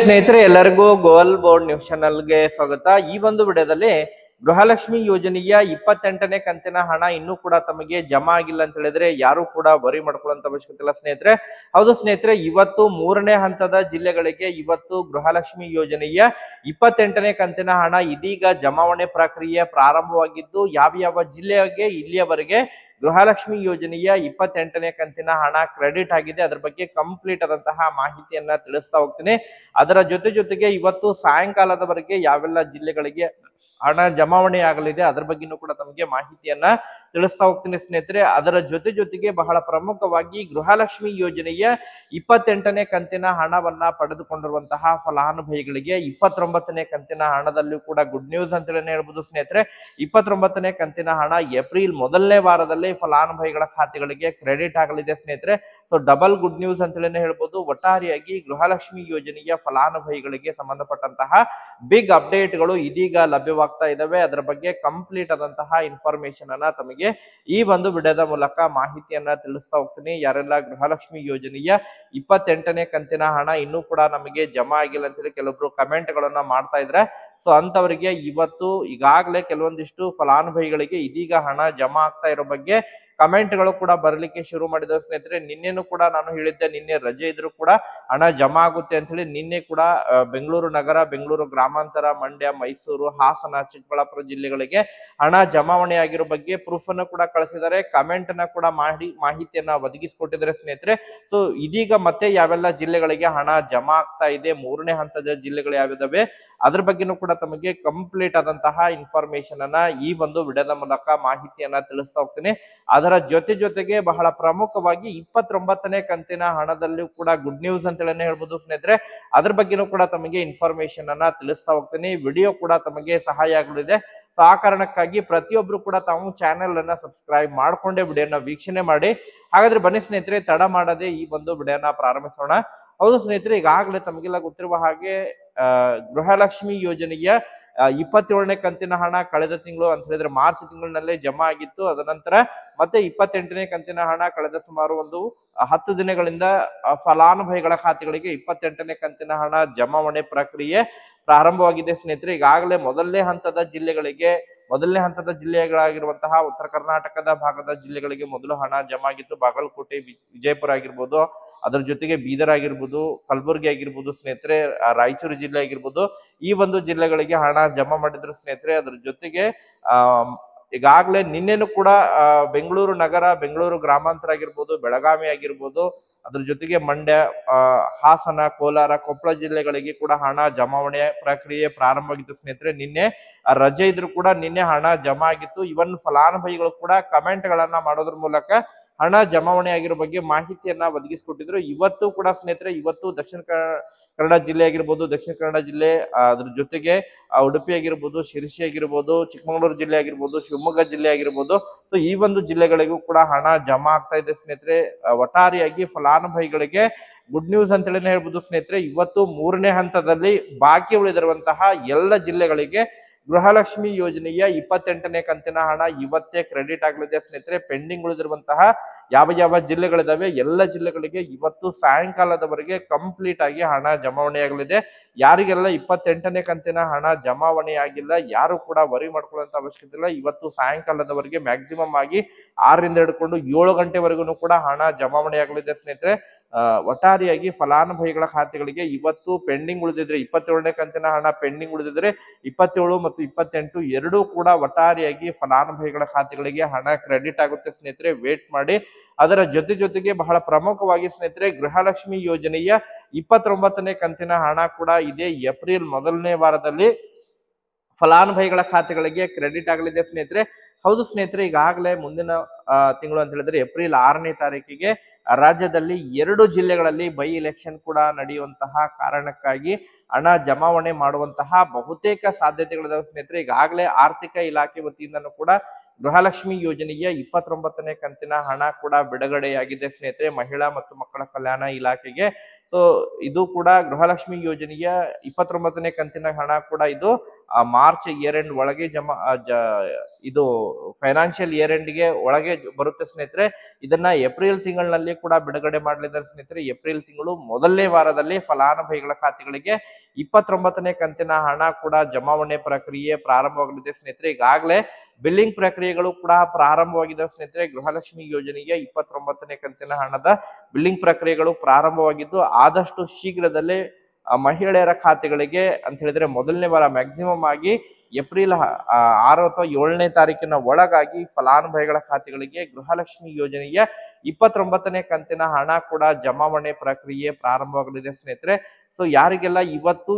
ಸ್ನೇಹಿತರೆ ಎಲ್ಲರಿಗೂ ಗೋಲ್ board news ಚಾನಲ್ಗೆ ಸ್ವಾಗತ. ಈ ಒಂದು ವಿಡಿಯೋದಲ್ಲಿ ಗೃಹಲಕ್ಷ್ಮಿ ಯೋಜನೆಯ 28ನೇ ಕಂತಿನ ಹಣ ಇನ್ನೂ ಕೂಡ ತಮಗೆ ಜಮಾ ಆಗಿಲ್ಲ ಅಂತ ಹೇಳಿದ್ರೆ ಯಾರು ಕೂಡ ವರಿ ಮಾಡ್ಕೊಳ್ಳುವಂತ ಅವಶ್ಯಕತೆ ಇಲ್ಲ ಸ್ನೇಹಿತರೆ. ಹೌದು ಸ್ನೇಹಿತರೆ, ಇವತ್ತು 3ನೇ ಹಂತದ ಜಿಲ್ಲೆಗಳಿಗೆ ಇವತ್ತು ಗೃಹಲಕ್ಷ್ಮಿ ಯೋಜನೆಯ 28ನೇ ಕಂತಿನ ಹಣ ಇದೀಗ ಜಮಾವಣೆ ಪ್ರಕ್ರಿಯೆ ಪ್ರಾರಂಭವಾಗಿದ್ದು, ಯಾವ ಜಿಲ್ಲೆಗೆ ಇಲ್ಲಿಯವರೆಗೆ ಗೃಹಲಕ್ಷ್ಮಿ ಯೋಜನೆಯ 28ನೇ ಕಂತಿನ ಹಣ ಕ್ರೆಡಿಟ್ ಆಗಿದೆ ಅದರ ಬಗ್ಗೆ ಕಂಪ್ಲೀಟ್ ಆದಂತಹ ಮಾಹಿತಿಯನ್ನ ತಿಳಿಸ್ತಾ ಹೋಗ್ತೀನಿ. ಅದರ ಜೊತೆಗೆ ಇವತ್ತು ಸಾಯಂಕಾಲದವರೆಗೆ ಯಾವೆಲ್ಲ ಜಿಲ್ಲೆಗಳಿಗೆ ಹಣ ಜಮಾವಣೆ ಆಗಲಿದೆ ಅದರ ಬಗ್ಗೆನೂ ಕೂಡ ತಮಗೆ ಮಾಹಿತಿಯನ್ನ ತಿಳಿಸ್ತಾ ಹೋಗ್ತೀನಿ ಸ್ನೇಹಿತರೆ. ಅದರ ಜೊತೆಗೆ ಬಹಳ ಪ್ರಮುಖವಾಗಿ ಗೃಹಲಕ್ಷ್ಮಿ ಯೋಜನೆಯ 28ನೇ ಕಂತಿನ ಹಣವನ್ನ ಪಡೆದುಕೊಂಡಿರುವಂತಹ ಫಲಾನುಭವಿಗಳಿಗೆ 29ನೇ ಕಂತಿನ ಹಣದಲ್ಲೂ ಕೂಡ ಗುಡ್ ನ್ಯೂಸ್ ಅಂತ ಹೇಳ್ಬೋದು ಸ್ನೇಹಿತರೆ. 29ನೇ ಕಂತಿನ ಹಣ ಏಪ್ರಿಲ್ ಮೊದಲನೇ ವಾರದಲ್ಲಿ ಫಲಾನುಭವಿಗಳ ಖಾತೆಗಳಿಗೆ ಕ್ರೆಡಿಟ್ ಆಗಲಿದೆ ಸ್ನೇಹಿತರೆ. ಸೊ ಡಬಲ್ ಗುಡ್ ನ್ಯೂಸ್ ಅಂತ ಹೇಳ್ಬೋದು. ಒಟ್ಟಾರೆಯಾಗಿ ಗೃಹಲಕ್ಷ್ಮಿ ಯೋಜನೆಯ ಫಲಾನುಭವಿಗಳಿಗೆ ಸಂಬಂಧಪಟ್ಟಂತಹ ಬಿಗ್ ಅಪ್ಡೇಟ್ಗಳು ಇದೀಗ ಲಭ್ಯವಾಗ್ತಾ ಇದಾವೆ. ಅದರ ಬಗ್ಗೆ ಕಂಪ್ಲೀಟ್ ಆದಂತಹ ಇನ್ಫಾರ್ಮೇಶನ್ ಅನ್ನ ತಮಗೆ ಈ ಒಂದು ವಿಡಿಯೋದ ಮೂಲಕ ಮಾಹಿತಿಯನ್ನ ತಿಳಿಸ್ತಾ ಹೋಗ್ತೀನಿ. ಯಾರೆಲ್ಲ ಗೃಹಲಕ್ಷ್ಮಿ ಯೋಜನೆಯ 28ನೇ ಕಂತಿನ ಹಣ ಇನ್ನೂ ಕೂಡ ನಮಗೆ ಜಮಾ ಆಗಿಲ್ಲ ಅಂತ ಹೇಳಿ ಕೆಲವೊಬ್ರು ಕಮೆಂಟ್ ಗಳನ್ನ ಮಾಡ್ತಾ ಇದ್ರೆ, ಸೊ ಅಂತವರಿಗೆ ಇವತ್ತು ಈಗಾಗಲೇ ಕೆಲವೊಂದಿಷ್ಟು ಫಲಾನುಭವಿಗಳಿಗೆ ಇದೀಗ ಹಣ ಜಮಾ ಆಗ್ತಾ ಇರೋ ಬಗ್ಗೆ ಕಮೆಂಟ್ ಗಳು ಕೂಡ ಬರಲಿಕ್ಕೆ ಶುರು ಮಾಡಿದ ಸ್ನೇಹಿತರೆ. ನಿನ್ನೆನೂ ಕೂಡ ನಾನು ಹೇಳಿದ್ದೆ, ನಿನ್ನೆ ರಜೆ ಇದ್ರು ಕೂಡ ಹಣ ಜಮಾ ಆಗುತ್ತೆ ಅಂತ ಹೇಳಿ. ನಿನ್ನೆ ಕೂಡ ಬೆಂಗಳೂರು ನಗರ, ಬೆಂಗಳೂರು ಗ್ರಾಮಾಂತರ, ಮಂಡ್ಯ, ಮೈಸೂರು, ಹಾಸನ, ಚಿಕ್ಕಬಳ್ಳಾಪುರ ಜಿಲ್ಲೆಗಳಿಗೆ ಹಣ ಜಮಾವಣೆ ಆಗಿರೋ ಬಗ್ಗೆ ಪ್ರೂಫ್ ಅನ್ನು ಕೂಡ ಕಳಿಸಿದ್ದಾರೆ, ಕಮೆಂಟ್ ಅನ್ನ ಕೂಡ ಮಾಡಿ ಮಾಹಿತಿಯನ್ನ ಒದಗಿಸಿಕೊಟ್ಟಿದ್ದಾರೆ ಸ್ನೇಹಿತರೆ. ಸೊ ಇದೀಗ ಮತ್ತೆ ಯಾವೆಲ್ಲ ಜಿಲ್ಲೆಗಳಿಗೆ ಹಣ ಜಮಾ ಆಗ್ತಾ ಇದೆ, 3ನೇ ಹಂತದ ಜಿಲ್ಲೆಗಳು ಯಾವ್ಯಾವೆ ಅದ್ರ ಬಗ್ಗೆನೂ ಕೂಡ ತಮಗೆ ಕಂಪ್ಲೀಟ್ ಆದಂತಹ ಇನ್ಫಾರ್ಮೇಶನ್ ಅನ್ನ ಈ ಒಂದು ವಿಡಿಯೋದ ಮೂಲಕ ಮಾಹಿತಿಯನ್ನ ತಿಳಿಸ್ತಾ ಹೋಗ್ತೀನಿ. ಅದರ ಜೊತೆಗೆ ಬಹಳ ಪ್ರಮುಖವಾಗಿ 29ನೇ ಕಂತಿನ ಹಣದಲ್ಲೂ ಕೂಡ ಗುಡ್ ನ್ಯೂಸ್ ಅಂತ ಹೇಳ್ಬೋದು ಸ್ನೇಹಿತರೆ. ಅದ್ರ ಬಗ್ಗೆನೂ ಕೂಡ ತಮಗೆ ಇನ್ಫಾರ್ಮೇಶನ್ ಅನ್ನ ತಿಳಿಸ್ತಾ ಹೋಗ್ತೀನಿ. ವಿಡಿಯೋ ಕೂಡ ತಮಗೆ ಸಹಾಯ ಆಗಲಿದೆ. ಸೊ ಆ ಕಾರಣಕ್ಕಾಗಿ ಪ್ರತಿಯೊಬ್ರು ಕೂಡ ತಾವು ಚಾನೆಲ್ ಅನ್ನ ಸಬ್ಸ್ಕ್ರೈಬ್ ಮಾಡ್ಕೊಂಡೇ ವಿಡಿಯೋನ ವೀಕ್ಷಣೆ ಮಾಡಿ. ಹಾಗಾದ್ರೆ ಬನ್ನಿ ಸ್ನೇಹಿತರೆ, ತಡ ಮಾಡದೆ ಈ ಒಂದು ವಿಡಿಯೋನ ಪ್ರಾರಂಭಿಸೋಣ. ಹೌದು ಸ್ನೇಹಿತರೆ, ಈಗಾಗಲೇ ತಮಗೆಲ್ಲ ಗೊತ್ತಿರುವ ಹಾಗೆ ಗೃಹಲಕ್ಷ್ಮಿ ಯೋಜನೆಯ 27ನೇ ಕಂತಿನ ಹಣ ಕಳೆದ ತಿಂಗಳು ಅಂತ ಹೇಳಿದ್ರೆ ಮಾರ್ಚ್ ತಿಂಗಳಿನಲ್ಲೇ ಜಮಾ ಆಗಿತ್ತು. ಅದ ನಂತರ ಮತ್ತೆ 28ನೇ ಕಂತಿನ ಹಣ ಕಳೆದ ಸುಮಾರು ಒಂದು 10 ದಿನಗಳಿಂದ ಫಲಾನುಭವಿಗಳ ಖಾತೆಗಳಿಗೆ 28ನೇ ಕಂತಿನ ಹಣ ಜಮಾವಣೆ ಪ್ರಕ್ರಿಯೆ ಪ್ರಾರಂಭವಾಗಿದೆ ಸ್ನೇಹಿತರೆ. ಈಗಾಗಲೇ ಮೊದಲನೇ ಹಂತದ ಜಿಲ್ಲೆಗಳಾಗಿರುವಂತಹ ಉತ್ತರ ಕರ್ನಾಟಕದ ಭಾಗದ ಜಿಲ್ಲೆಗಳಿಗೆ ಮೊದಲು ಹಣ ಜಮಾ ಆಗಿತ್ತು. ಬಾಗಲಕೋಟೆ, ವಿಜಯಪುರ ಆಗಿರ್ಬೋದು, ಅದರ ಜೊತೆಗೆ ಬೀದರ್ ಆಗಿರ್ಬೋದು, ಕಲಬುರಗಿ ಆಗಿರ್ಬೋದು ಸ್ನೇಹಿತರೆ, ರಾಯಚೂರು ಜಿಲ್ಲೆ ಆಗಿರ್ಬೋದು, ಈ ಒಂದು ಜಿಲ್ಲೆಗಳಿಗೆ ಹಣ ಜಮಾ ಮಾಡಿದ್ರು ಸ್ನೇಹಿತರೆ. ಅದ್ರ ಜೊತೆಗೆ ಈಗಾಗಲೇ ನಿನ್ನೆನೂ ಕೂಡ ಬೆಂಗಳೂರು ನಗರ, ಬೆಂಗಳೂರು ಗ್ರಾಮಾಂತರ ಆಗಿರ್ಬೋದು, ಬೆಳಗಾವಿ ಆಗಿರ್ಬೋದು, ಅದ್ರ ಜೊತೆಗೆ ಮಂಡ್ಯ, ಹಾಸನ, ಕೋಲಾರ, ಕೊಪ್ಪಳ ಜಿಲ್ಲೆಗಳಿಗೆ ಕೂಡ ಹಣ ಜಮಾವಣೆ ಪ್ರಕ್ರಿಯೆ ಪ್ರಾರಂಭವಾಗಿತ್ತು ಸ್ನೇಹಿತರೆ. ನಿನ್ನೆ ರಜೆ ಇದ್ರು ಕೂಡ ನಿನ್ನೆ ಹಣ ಜಮಾ ಆಗಿತ್ತು. ಇವನ್ ಫಲಾನುಭವಿಗಳು ಕೂಡ ಕಮೆಂಟ್ ಗಳನ್ನ ಮಾಡೋದ್ರ ಮೂಲಕ ಹಣ ಜಮಾವಣೆ ಆಗಿರೋ ಬಗ್ಗೆ ಮಾಹಿತಿಯನ್ನ ಒದಗಿಸಿಕೊಟ್ಟಿದ್ರು. ಇವತ್ತು ಕೂಡ ಸ್ನೇಹಿತರೆ, ಇವತ್ತು ದಕ್ಷಿಣ ಕನ್ನಡ ಜಿಲ್ಲೆ ಆಗಿರ್ಬೋದು, ದಕ್ಷಿಣ ಕನ್ನಡ ಜಿಲ್ಲೆ, ಅದ್ರ ಜೊತೆಗೆ ಉಡುಪಿ ಆಗಿರ್ಬೋದು, ಶಿರಸಿ ಆಗಿರ್ಬೋದು, ಚಿಕ್ಕಮಗಳೂರು ಜಿಲ್ಲೆ ಆಗಿರ್ಬೋದು, ಶಿವಮೊಗ್ಗ ಜಿಲ್ಲೆ ಆಗಿರ್ಬೋದು, ಸೊ ಈ ಒಂದು ಜಿಲ್ಲೆಗಳಿಗೂ ಕೂಡ ಹಣ ಜಮಾ ಆಗ್ತಾ ಇದೆ ಸ್ನೇಹಿತರೆ. ಒಟ್ಟಾರೆಯಾಗಿ ಫಲಾನುಭವಿಗಳಿಗೆ ಗುಡ್ ನ್ಯೂಸ್ ಅಂತ ಹೇಳ್ಬೋದು ಸ್ನೇಹಿತರೆ. ಇವತ್ತು 3ನೇ ಹಂತದಲ್ಲಿ ಬಾಕಿ ಉಳಿದಿರುವಂತಹ ಎಲ್ಲ ಜಿಲ್ಲೆಗಳಿಗೆ ಗೃಹಲಕ್ಷ್ಮಿ ಯೋಜನೆಯ 28ನೇ ಕಂತಿನ ಹಣ ಇವತ್ತೇ ಕ್ರೆಡಿಟ್ ಆಗಲಿದೆ ಸ್ನೇಹಿತರೆ. ಪೆಂಡಿಂಗ್ ಉಳಿದಿರುವಂತಹ ಯಾವ ಜಿಲ್ಲೆಗಳಿದಾವೆ ಎಲ್ಲ ಜಿಲ್ಲೆಗಳಿಗೆ ಇವತ್ತು ಸಾಯಂಕಾಲದವರೆಗೆ ಕಂಪ್ಲೀಟ್ ಆಗಿ ಹಣ ಜಮಾವಣೆ ಆಗಲಿದೆ. ಯಾರಿಗೆಲ್ಲ 28ನೇ ಕಂತಿನ ಹಣ ಜಮಾವಣೆ ಆಗಿಲ್ಲ ಯಾರು ಕೂಡ ವರಿ ಮಾಡ್ಕೊಳ್ಳುವಂತ ಅವಶ್ಯಕತೆ ಇಲ್ಲ. ಇವತ್ತು ಸಾಯಂಕಾಲದವರೆಗೆ ಮ್ಯಾಕ್ಸಿಮಮ್ ಆಗಿ 6ರಿಂದ ಹಿಡ್ಕೊಂಡು 7 ಗಂಟೆವರೆಗೂ ಕೂಡ ಹಣ ಜಮಾವಣೆ ಆಗಲಿದೆ ಸ್ನೇಹಿತರೆ. ಒಟ್ಟಾರೆಯಾಗಿ ಫಲಾನುಭವಿಗಳ ಖಾತೆಗಳಿಗೆ ಇವತ್ತು ಪೆಂಡಿಂಗ್ ಉಳಿದಿದ್ರೆ 27ನೇ ಕಂತಿನ ಹಣ ಪೆಂಡಿಂಗ್ ಉಳಿದಿದ್ರೆ 27 ಮತ್ತು 28 ಎರಡೂ ಕೂಡ ಒಟ್ಟಾರೆಯಾಗಿ ಫಲಾನುಭವಿಗಳ ಖಾತೆಗಳಿಗೆ ಹಣ ಕ್ರೆಡಿಟ್ ಆಗುತ್ತೆ ಸ್ನೇಹಿತರೆ. ವೇಟ್ ಮಾಡಿ. ಅದರ ಜೊತೆಗೆ ಬಹಳ ಪ್ರಮುಖವಾಗಿ ಸ್ನೇಹಿತರೆ, ಗೃಹಲಕ್ಷ್ಮಿ ಯೋಜನೆಯ 29ನೇ ಕಂತಿನ ಹಣ ಕೂಡ ಇದೇ ಏಪ್ರಿಲ್ ಮೊದಲನೇ ವಾರದಲ್ಲಿ ಫಲಾನುಭವಿಗಳ ಖಾತೆಗಳಿಗೆ ಕ್ರೆಡಿಟ್ ಆಗಲಿದೆ ಸ್ನೇಹಿತರೆ. ಹೌದು ಸ್ನೇಹಿತರೆ, ಈಗಾಗಲೇ ಮುಂದಿನ ತಿಂಗಳು ಅಂತ ಹೇಳಿದ್ರೆ ಏಪ್ರಿಲ್ 6ನೇ ತಾರೀಕಿಗೆ ರಾಜ್ಯದಲ್ಲಿ 2 ಜಿಲ್ಲೆಗಳಲ್ಲಿ ಬೈ ಎಲೆಕ್ಷನ್ ಕೂಡ ನಡೆಯುವಂತಹ ಕಾರಣಕ್ಕಾಗಿ ಹಣ ಜಮಾವಣೆ ಮಾಡುವಂತಹ ಬಹುತೇಕ ಸಾಧ್ಯತೆಗಳಿದಾವೆ ಸ್ನೇಹಿತರೆ. ಈಗಾಗಲೇ ಆರ್ಥಿಕ ಇಲಾಖೆ ವತಿಯಿಂದನೂ ಕೂಡ ಗೃಹಲಕ್ಷ್ಮಿ ಯೋಜನೆಯ 29ನೇ ಕಂತಿನ ಹಣ ಕೂಡ ಬಿಡುಗಡೆಯಾಗಿದೆ ಸ್ನೇಹಿತರೆ ಮಹಿಳಾ ಮತ್ತು ಮಕ್ಕಳ ಕಲ್ಯಾಣ ಇಲಾಖೆಗೆ. ಸೊ ಇದು ಕೂಡ ಗೃಹಲಕ್ಷ್ಮಿ ಯೋಜನೆಯ 29ನೇ ಕಂತಿನ ಹಣ ಕೂಡ ಇದು ಮಾರ್ಚ್ ಇಯರ್ ಎಂಡ್ ಒಳಗೆ ಇದು ಫೈನಾನ್ಷಿಯಲ್ ಇಯರ್ ಎಂಡ್ ಗೆ ಒಳಗೆ ಬರುತ್ತೆ ಸ್ನೇಹಿತರೆ. ಇದನ್ನ ಏಪ್ರಿಲ್ ತಿಂಗಳಿನಲ್ಲಿ ಕೂಡ ಬಿಡುಗಡೆ ಮಾಡಲಿದ್ದಾರೆ ಸ್ನೇಹಿತರೆ. ಏಪ್ರಿಲ್ ತಿಂಗಳು ಮೊದಲನೇ ವಾರದಲ್ಲಿ ಫಲಾನುಭವಿಗಳ ಖಾತೆಗಳಿಗೆ 29ನೇ ಕಂತಿನ ಹಣ ಕೂಡ ಜಮಾವಣೆ ಪ್ರಕ್ರಿಯೆ ಪ್ರಾರಂಭವಾಗಲಿದೆ ಸ್ನೇಹಿತರೆ. ಈಗಾಗಲೇ ಬಿಲ್ಲಿಂಗ್ ಪ್ರಕ್ರಿಯೆಗಳು ಕೂಡ ಪ್ರಾರಂಭವಾಗಿದೆ ಸ್ನೇಹಿತರೆ. ಗೃಹಲಕ್ಷ್ಮಿ ಯೋಜನೆಯ 29ನೇ ಕಂತಿನ ಹಣದ ಬಿಲ್ಲಿಂಗ್ ಪ್ರಕ್ರಿಯೆಗಳು ಪ್ರಾರಂಭವಾಗಿದ್ದು ಆದಷ್ಟು ಶೀಘ್ರದಲ್ಲೇ ಮಹಿಳೆಯರ ಖಾತೆಗಳಿಗೆ ಅಂತ ಹೇಳಿದ್ರೆ ಮೊದಲನೇ ವಾರ ಮ್ಯಾಕ್ಸಿಮಮ್ ಆಗಿ ಏಪ್ರಿಲ್ 6 ಅಥವಾ 7ನೇ ತಾರೀಕಿನ ಒಳಗಾಗಿ ಫಲಾನುಭವಿಗಳ ಖಾತೆಗಳಿಗೆ ಗೃಹಲಕ್ಷ್ಮಿ ಯೋಜನೆಯ 29ನೇ ಕಂತಿನ ಹಣ ಕೂಡ ಜಮಾವಣೆ ಪ್ರಕ್ರಿಯೆ ಪ್ರಾರಂಭವಾಗಲಿದೆ ಸ್ನೇಹಿತರೆ. ಸೊ ಯಾರಿಗೆಲ್ಲ ಇವತ್ತು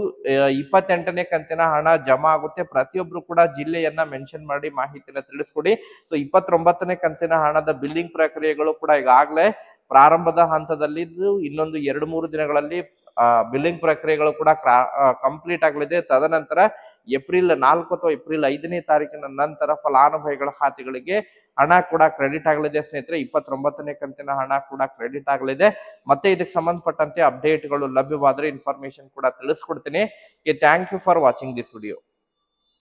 28ನೇ ಕಂತಿನ ಹಣ ಜಮಾ ಆಗುತ್ತೆ ಪ್ರತಿಯೊಬ್ರು ಕೂಡ ಜಿಲ್ಲೆಯನ್ನ ಮೆನ್ಷನ್ ಮಾಡಿ ಮಾಹಿತಿಯನ್ನ ತಿಳಿಸ್ಕೊಡಿ. ಸೊ 29ನೇ ಕಂತಿನ ಹಣದ ಬಿಲ್ಲಿಂಗ್ ಪ್ರಕ್ರಿಯೆಗಳು ಕೂಡ ಈಗಾಗಲೇ ಪ್ರಾರಂಭದ ಹಂತದಲ್ಲಿದ್ದು ಇನ್ನೊಂದು 2-3 ದಿನಗಳಲ್ಲಿ ಬಿಲ್ಲಿಂಗ್ ಪ್ರಕ್ರಿಯೆಗಳು ಕೂಡ ಕಂಪ್ಲೀಟ್ ಆಗಲಿದೆ. ತದನಂತರ ಏಪ್ರಿಲ್ 4 ಅಥವಾ ಏಪ್ರಿಲ್ 5ನೇ ತಾರೀಕಿನ ನಂತರ ಫಲಾನುಭವಿಗಳ ಖಾತೆಗಳಿಗೆ ಹಣ ಕೂಡ ಕ್ರೆಡಿಟ್ ಆಗಲಿದೆ ಸ್ನೇಹಿತರೆ. 29ನೇ ಕಂತಿನ ಹಣ ಕೂಡ ಕ್ರೆಡಿಟ್ ಆಗಲಿದೆ. ಮತ್ತೆ ಇದಕ್ಕೆ ಸಂಬಂಧಪಟ್ಟಂತೆ ಅಪ್ಡೇಟ್ಗಳು ಲಭ್ಯವಾದರೆ ಇನ್ಫಾರ್ಮೇಶನ್ ಕೂಡ ತಿಳಿಸ್ಕೊಡ್ತೀನಿ. Thank you for watching this video.